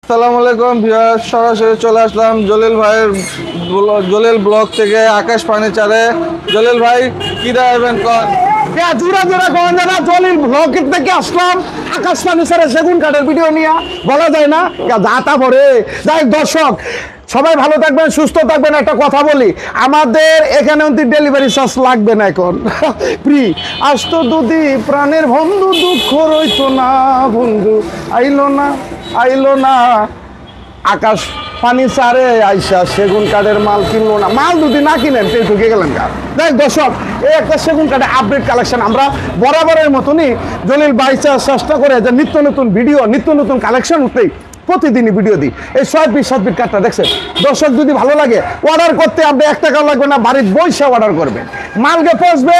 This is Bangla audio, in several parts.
আসসালামু আলাইকুম ভিউয়ার্স, সরাসরি চলে আসলাম জলিল ভাইয়ের জলিল ব্লগ থেকে আকাশ ফার্নিচারে। জলিল ভাই কি দেখাবেন কোন? জোড়া জোড়া কোন জানা জলিল ব্লগ থেকে আসলাম আকাশ ফার্নিচারে সেগুন কাঠের ভিডিও নিয়ে বলা যায় না যাতা ভরে যাই। দর্শক সবাই ভালো থাকবেন, সুস্থ থাকবেন। একটা কথা বলি, আমাদের এখানে ডেলিভারি চার্জ লাগবে না এখন, ফ্রি। আসতো দুদি প্রাণের বন্ধু, দুঃখ রইতো না বন্ধু, আইলো না আকাশ ফার্নিচারে আইসা সেগুন কাঠের মাল কিনলো না। মাল যদি না কিনেন তো ঢুকে গেলেন গা। দেখ দর্শক, এই একটা সেগুন কাঠের আপডেট কালেকশন আমরা বরাবরের মতনই জলিল বাইচা চেষ্টা করে যে নিত্য নতুন ভিডিও, নিত্য নতুন কালেকশন উঠতেই প্রতিদিনই ভিডিও দিই। এই 6 পিস 7 পিস কাঠটা দেখছেন দর্শক, যদি ভালো লাগে অর্ডার করতে আপনি 1 টাকা লাগবে না, বাড়ির বইসা অর্ডার করবেন, মালকে পৌঁছবে,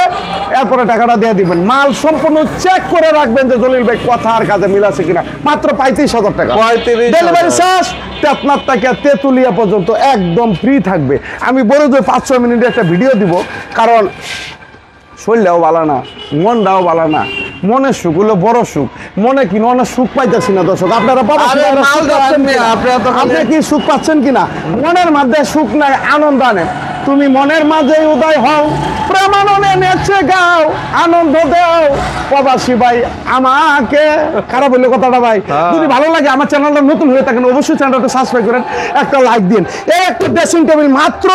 এরপরে টাকাটা দিয়ে দিবেন। মাল সম্পূর্ণ চেক করে রাখবেন যে জলিল ভাই কথা আর কাজে মিল আছে কিনা। মাত্র 35,000 টাকা ডেলিভারি চার্জ। আপনার টাকা তেতুলিয়া পর্যন্ত একদম ফ্রি থাকবে। আমি বড় যে 5-6 মিনিটের একটা ভিডিও দিব, কারণ শরীরটাও ভালো না, মনটাও ভালো না। মনের সুখ হলো বড় সুখ, মনে কি অনেক সুখ পাইতেছি না দর্শক। আপনারা আপনি কি সুখ পাচ্ছেন কিনা? মনের মধ্যে সুখ নাই, আনন্দ আনেন। তুমি মনের মাঝে উদয় হও, প্রেমাননে নেচে গাও, আনন্দ দাও প্রবাসী ভাই আমাকে। খারাপ হইলে কথাটা ভাই, যদি ভালো লাগে আমার চ্যানেলটা নতুন হয়ে থাকেন অবশ্যই চ্যানেলটা সাবস্ক্রাইব করেন, একটা লাইক দিন। এই একটা ড্রেসিং টেবিল মাত্র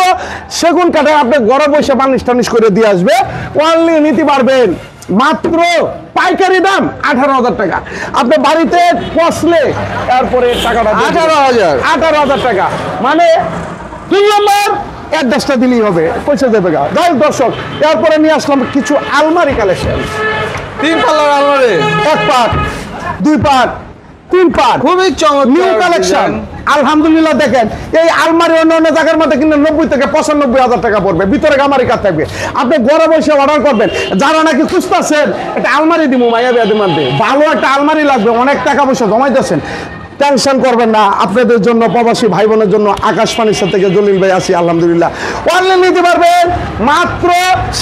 সেগুন কাঠে আপনি ঘরে বসে বার্নিশ টার্নিশ করে দিয়ে আসবে, অনলি নিতে পারবেন মাত্র পাইকারি দাম 18,000 টাকা। আপনি বাড়িতে পৌঁছলে এরপরে টাকাটা 18,000 টাকা, মানে 3 নম্বর অ্যাড্রেসটা দিলেই হবে, পয়সা দেবে গা। যাই দর্শক, এরপরে নিয়ে আসলাম কিছু আলমারি কালেকশন। 3 পাল্লার আলমারি, 1 পার্ট, 2 পার্ট, 3 পার্ট, খুবই চমৎকার নিউ কালেকশন। আলহামদুলিল্লাহ দেখেন, এই আলমারি অন্য জায়গার মধ্যে কিন্তু 90 থেকে 95,000 টাকা পড়বে, ভিতরে গামারি কাজ থাকবে। আপনি ঘরে বসে অর্ডার করবেন। যারা নাকি খুঁজতেছেন একটা আলমারি দিব মাইয়া বিয়াদের মধ্যে, ভালো একটা আলমারি লাগবে, অনেক টাকা পয়সা জমাইতেছেন, টেনশন করবেন না। আপনাদের জন্য, প্রবাসী ভাই বোনের জন্য আকাশ ফার্নিচার থেকে জলিল ভাই আছি আলহামদুলিল্লাহ। অনলাইন নিতে পারবেন মাত্র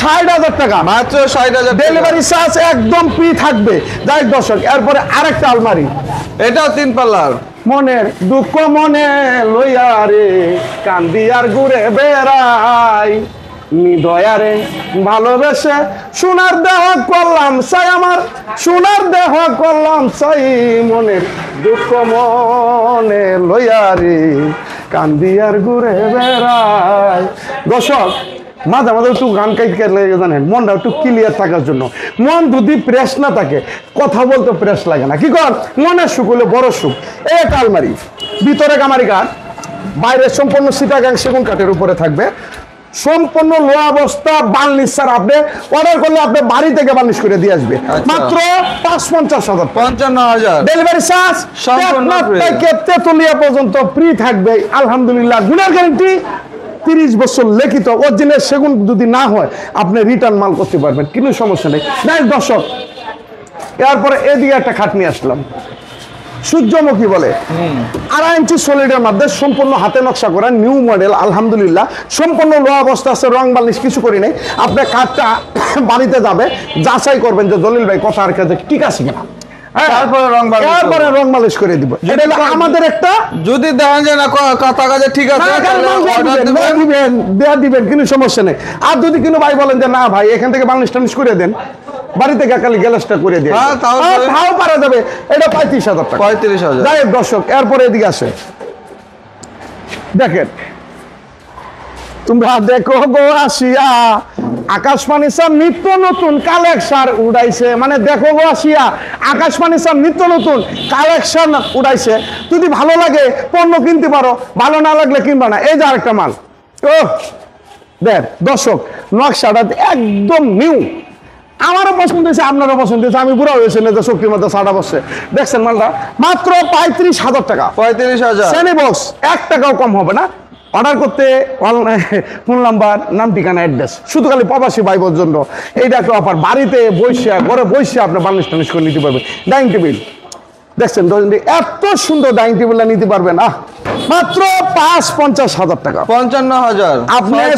60,000 টাকা, মাত্র 60,000। ডেলিভারি চার্জ একদম ফ্রি থাকবে। যাই দর্শক, এরপরে আরেকটা আলমারি, এটাও 3 পাল্লার। মনের দুঃখ মনে লইয়া রে কান্দি আর ঘুরে বেড়াই, নিদয়ারে ভালোবেসে সোনার দেহ করলাম চাই, আমার সোনার দেহ করলাম চাই, মনের দুঃখ মনে লইয়া রে কান্দি আর ঘুরে বেড়াই। দর্শক মাঝে মাঝে একটু গান গাইতে জানেন, মনটা একটু ক্লিয়ার থাকার জন্য। মন যদি প্রেস না থাকে কথা বলতে প্রেস লাগে না। কি কর, মনের সুখ হলে বড় সুখ। এই একটা আলমারি, ভিতরে গামারি কাঠ, বাইরে সম্পূর্ণ চিটাগাং সেগুন কাঠের উপরে থাকবে, সম্পূর্ণ লো অবস্থা বার্নিশ। স্যার আপনি অর্ডার করলে আপনি বাড়ি থেকে বার্নিশ করে দিয়ে আসবে মাত্র 55,000। ডেলিভারি চার্জ তেতুলিয়া পর্যন্ত ফ্রি থাকবে আলহামদুলিল্লাহ। গুণের গ্যারান্টি 30 বছর লিখিত, অরিজিনাল সেগুন যদি না হয় আপনি রিটার্ন মাল করতে পারবেন, কোনো সমস্যা নেই। নাই দর্শক, এরপরে এদিকে একটা খাট নিয়ে আসলাম, সূর্যমুখী বলে, 2.5 ইঞ্চি সলিডের মধ্যে সম্পূর্ণ হাতে নকশা করা নিউ মডেল আলহামদুলিল্লাহ। সম্পূর্ণ লো অবস্থা আছে, রং বালিশ কিছু করি নাই। আপনার কাঠটা বাড়িতে যাবে, যাচাই করবেন যে জলিল ভাই কথা আর কাজে ঠিক আছে কিনা, তারপরে রং মালিশ করে দিব। এটা হলো আমাদের একটা, যদি দেখেন যে না কথা কাজে ঠিক আছে দিবেন, কোনো সমস্যা নেই। আর যদি কোনো ভাই বলেন যে না ভাই এখান থেকে বাংলাদেশ টানিশ করে দেন, বাড়িতে কাকালি গ্যালাসটা করে দেন, তাও পারা যাবে। এটা 35,000 টাকা। 35,000। যাই দর্শক, এরপরে এদিকে আসে, দেখেন তোমরা দেখো গো আসিয়া আকাশ ফার্নিচার নিত্য নতুন কালেকশন উড়াইছে। মানে দেখো গো আসিয়া আকাশ ফার্নিচার নিত্য নতুন কালেকশন উড়াইছে। যদি ভালো লাগে পণ্য কিনতে পারো, ভালো না লাগলে কিনবা না। এই যে আরেকটা মাল, ও দেখ দর্শক, নকশাটা একদম নিউ, আমারও পছন্দ হয়েছে, আপনারও পছন্দ হয়েছে। আমি বুড়া হয়েছে না যে শক্তির মধ্যে 6টা বসছে। দেখছেন মালটা মাত্র 35,000 টাকা। 35,000 শ্রেণী বক্স 1 টাকাও কম হবে না। অর্ডার করতে ফোন নাম্বার, নাম, ঠিকানা, অ্যাড্রেস, শুধু খালি প্রবাসী ভাই বোনের জন্য এইটা একটা অফার। বাড়িতে বসে ঘরে বসে আপনি বার্নিশ টার্নিশ করে নিতে পারবেন। ডাইনিং টেবিল দেখছেন, এত সুন্দর ডাইনিং টেবিলটা নিতে পারবেন মাত্র 50,000 টাকা। 55,000 আপনার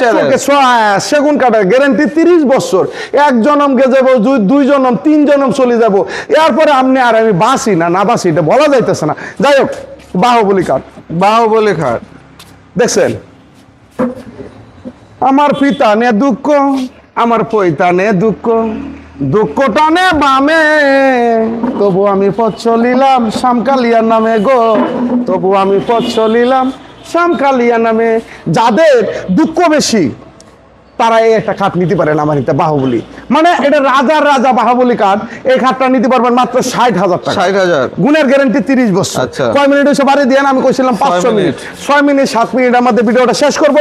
সেগুন কাঠের গ্যারান্টি 30 বছর। 1 জনম গে যাবো, 2 জনম, 3 জনম চলে যাবো। এরপরে আপনি আর আমি বাঁচি না বাঁচি এটা বলা যাইতেছে না। যাই হোক, বাহুবলী কাঠ বাহুবলী খাট। দেখছেন, আমার পিতা নে দুঃখ, আমার পৈতা নে দুঃখ, দুঃখটা নে বামে, তবু আমি পথ চলিলাম শ্যামকালিয়ার নামে গো, তবু আমি পথ চলিলাম শ্যামকালিয়া নামে। যাদের দুঃখ বেশি তারা এই একটা খাট নিতে পারেন আমার এটা বাহুবলী, মানে এটা রাজার রাজা বাহুবলী কাঠ। এই খাটটা নিতে পারবেন মাত্র 60,000 টাকা। 60,000 গুণের গ্যারান্টি 30 বছর। আচ্ছা। কয় মিনিট এসে বাড়ি দিয়ে আমি কইছিলাম 500 মিনিট, 6 মিনিট 7 মিনিট আমাদের ভিডিওটা শেষ করব।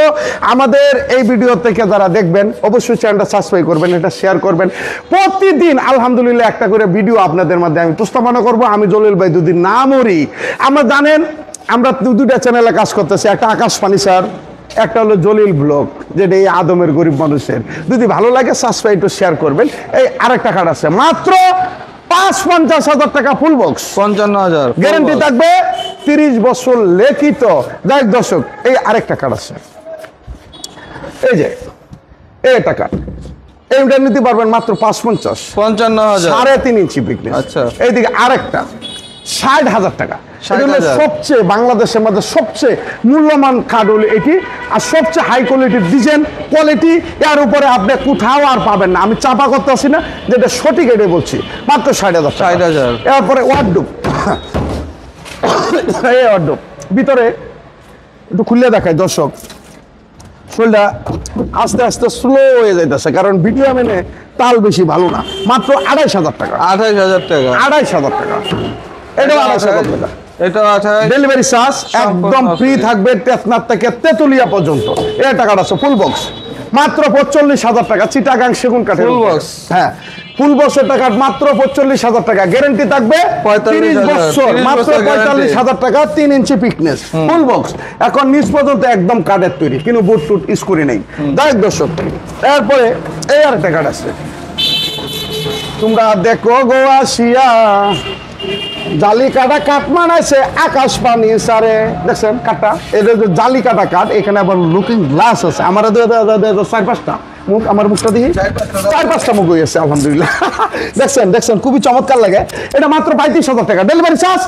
আমাদের এই ভিডিও থেকে যারা দেখবেন অবশ্যই চ্যানেলটা সাবস্ক্রাইব করবেন, এটা শেয়ার করবেন। প্রতিদিন আলহামদুলিল্লাহ একটা করে ভিডিও আপনাদের মধ্যে আমি উপস্থাপনা করব। আমি জলিল ভাই যদি না মরি, আমরা জানেন আমরা দুইটা চ্যানেলে কাজ করতেছি, একটা আকাশ ফার্নিচার, একটা হলো জলিল ব্লগ, যেটা এই আদমের গরিব মানুষের। যদি ভালো লাগে সাবস্ক্রাইব তো শেয়ার করবেন। এই আরেকটা কার্ড আছে মাত্র 50,000 টাকা ফুল বক্স, 55,000 গ্যারান্টি থাকবে 30 বছর লিখিত। যাই দর্শক, এই আরেকটা কার্ড আছে, এই যে এই টাকা, এইটা নিতে পারবেন মাত্র 550, 55,000 3.5 ইঞ্চি পিকনেস। আচ্ছা। এইদিকে আরেকটা 60,000 টাকা। 60,000 এটা হলো সবচেয়ে বাংলাদেশের মধ্যে সবচেয়ে মূল্যবান কার্ড হলো এটি, আর সবচেয়ে হাই কোয়ালিটির ডিজাইন কোয়ালিটি, এর উপরে আপনি কোথাও আর পাবেন না। আমি চাপা করতে আসি না, যেটা সঠিক এটা বলছি, মাত্র 60,000 টাকা। 60,000 এরপরে ওয়ার্ডরোব, এই ওয়ার্ডরোব ভিতরে একটু খুলে দেখায় দর্শক, শরীরটা আস্তে আস্তে স্লো হয়ে যাইতেছে, কারণ ভিডিও মেনে তাল বেশি ভালো না। মাত্র 28,000 টাকা, 28,000 টাকা। 28,000 টাকা। এটা 28,000 টাকা। এটা 28 ডেলিভারি চার্জ একদম ফ্রি free। থাকবে টেকনাফ থেকে তেতুলিয়া পর্যন্ত। এই টাকাটা আছে ফুল বক্স, মাত্র 45,000 টাকা। চিটাগাং সেগুন কাঠের Full উপরে। box। হ্যাঁ, ফুল বক্সের টাকা মাত্র 45,000 টাকা, গ্যারান্টি থাকবে 30 বছর, 30 মাত্র বছর guarantee। 45,000 টাকা, 3 ইঞ্চি পিকনেস ফুল বক্স। এখন নিচ পর্যন্ত একদম কাঠের তৈরি, কিন্তু বুট টুট ইউজ করি নেই। দেখ দর্শক, এরপরে এই আর টাকাটা আছে, তোমরা দেখো গো আসিয়া, জালি কাটা কাঠ মানাইছে আকাশ পানি সারে। দেখছেন কাঠটা, এটা যে জালি কাটা কাঠ, এখানে আবার লুকিং গ্লাস আছে। আমার 4-5টা মুখ, আমার মুখটা দেখি 4-5টা মুখ হয়েছে আলহামদুলিল্লাহ। দেখছেন দেখছেন, খুবই চমৎকার লাগে। এটা মাত্র 35,000 টাকা, ডেলিভারি চার্জ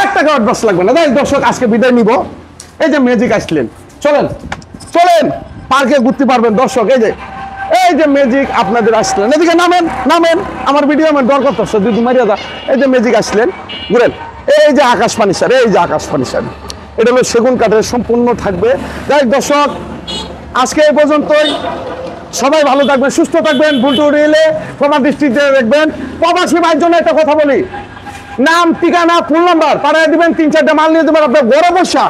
1 টাকা অ্যাডভান্স লাগবে না। দেখ দর্শক, আজকে বিদায় নিব। এই যে ম্যাজিক আসলেন, চলেন চলেন পার্কে ঘুরতে পারবেন দর্শক। এই যে ম্যাজিক আপনাদের আসলেন, এদিকে নামেন নামেন, আমার ভিডিও আমার ডর করতেছে যদি মারিয়া দা। এই যে ম্যাজিক আসলেন, ঘুরেন। এই যে আকাশ ফার্নিচার, এই যে আকাশ ফার্নিচার, এটা হলো সেগুন কাঠের, সম্পূর্ণ থাকবে। যাই দর্শক, আজকে এই পর্যন্তই। সবাই ভালো থাকবেন, সুস্থ থাকবেন। ভুলটু এলে প্রমাণ দৃষ্টিতে দেখবেন। প্রবাসী ভাইয়ের জন্য একটা কথা বলি, নাম ঠিকানা ফোন নাম্বার পাঠায় দিবেন, 3-4টা মাল নিয়ে দেবেন। আপনার বড় বসা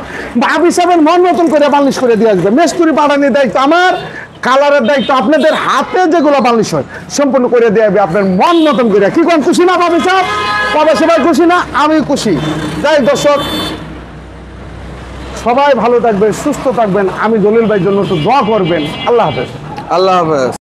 ভাব হিসাবে মন মতন করে বালিশ করে দিয়ে আসবে। মেস্তুরি পাঠানোর দায়িত্ব আমার, কালারের দায়িত্ব আপনাদের, হাতে যেগুলো বালিশ হয় সম্পূর্ণ করে দিয়ে আসবে আপনার মন মতন করে। কি কোন খুশি না ভাবি সাহেব? প্রবাসী ভাই খুশি না? আমি খুশি। যাই দর্শক, সবাই ভালো থাকবেন, সুস্থ থাকবেন। আমি জলিল ভাইয়ের জন্য একটু দোয়া করবেন। আল্লাহ হাফেজ। আল্লাহ হাফেজ।